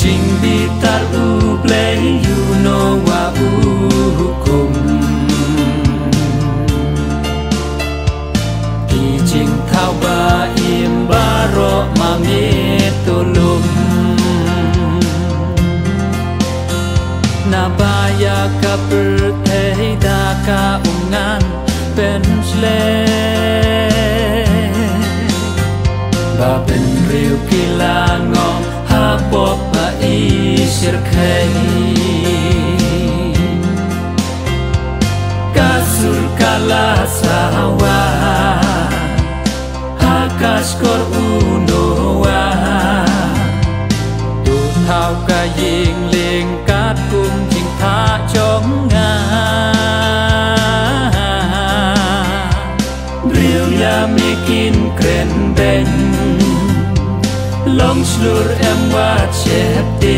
Jing bitar u play you know wa u hukum Ki jing thao ba im ba ro ma me tolum Na ba ya ka per thei da ka ungan pen sle Ba ben riu ki la ngom ha pop Isir khai Kasur kala sawa Hakas kor unowa Tu thao ka ying ling cát cung jing tha chong nga Riu ya mi kin kren ben Long slur em wat chep te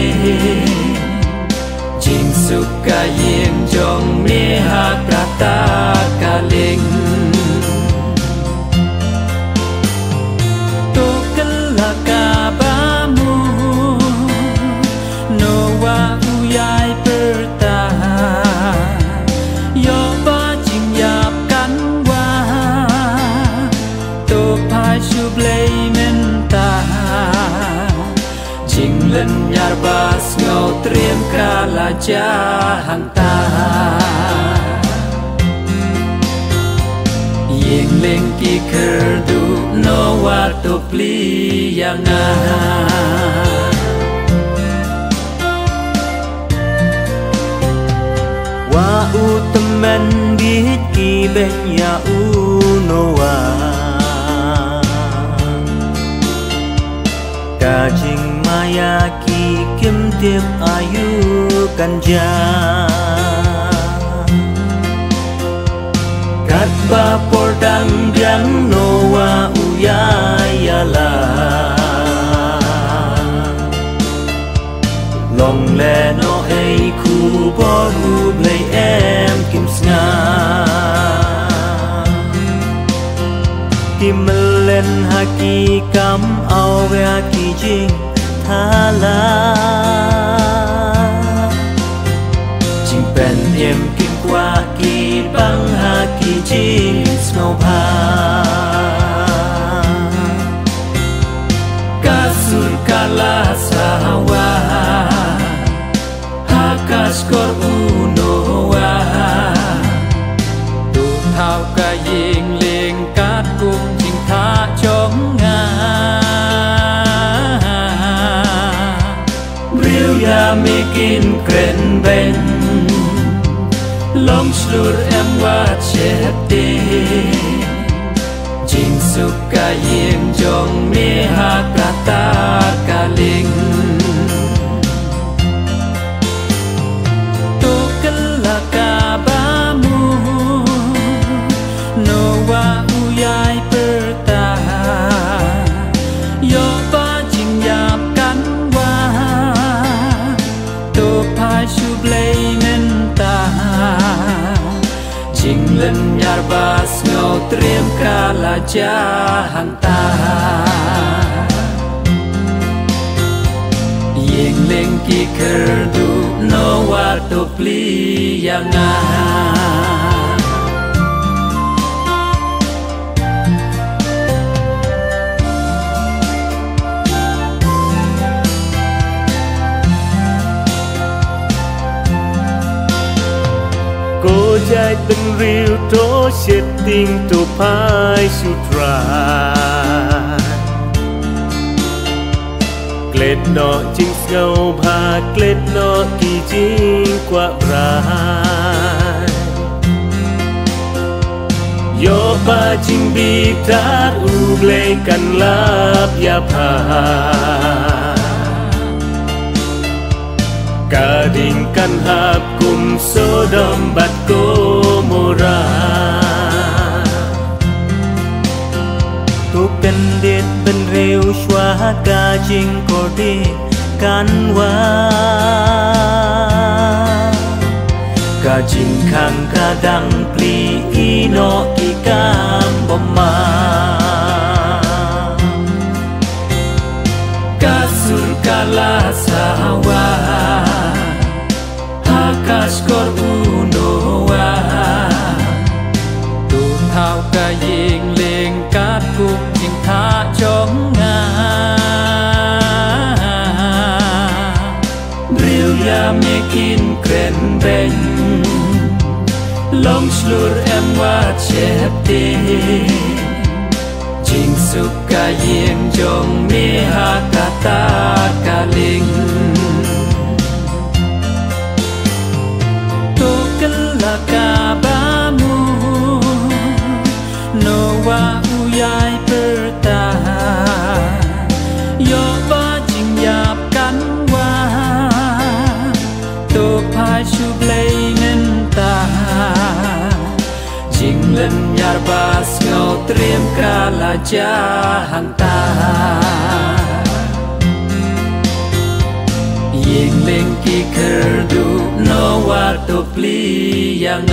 Jing suka yeng jong me ha kata kaling To kala ka ba mu No wa uyai perta Yo ba jing yap kan wa To pai shu blay men ta Jing lên nhar bas ngau triem kala cha hang ta Yeng leng ki ker du no wa to pli yang a Wa u temen bit ki ben ya u no wa Ka jing maya ki kim tiếp ayu kanja Kat ba por dang biang no wa uyayala Long le no ei khu bo hu blay em kim snga Kim lên haki kam au ve ki jing thala Jing pen em kim qua ki bang haki jing snow pa Kasur kala sawa Hakas kor unowa Tu thao ka ying ling cát cung jing tha chong nga Riu ya mi kin kren ben Long slur em wa chep te Jing suka yeng jong me ha kata kaling To kala ka ba mu No wa uyai perta Yo ba jing yap kan wa To pai shu blay men ta Jing lên nhar bas ngau triem kala cha hang ta Yeng leng ki ker du no wa to pli yang a Cô trai từng riu tố chết tình tu pai sutra Klet no ching ngau ba klet no ki ching qua ra Yo ba ching bi tat u ble kan lap ya pa Kading kan hap kum Sodom bat Gomora Tu pendit ben reu shwa ka jing kordi kan wa Ka jing khang ka dang pli ino ki kam bomma Kasur kala sawa ya mekin kren ben long slur em wa chepte jing suka yeng jong mi ha kata kaling to kala ka ba mu no wa uyai perta yo ba jing yap kan wa to phai chu blei ngân ta jing len yar bas ngau triem kala ja hang ta yeng leng ki kerdu no wa to pli yang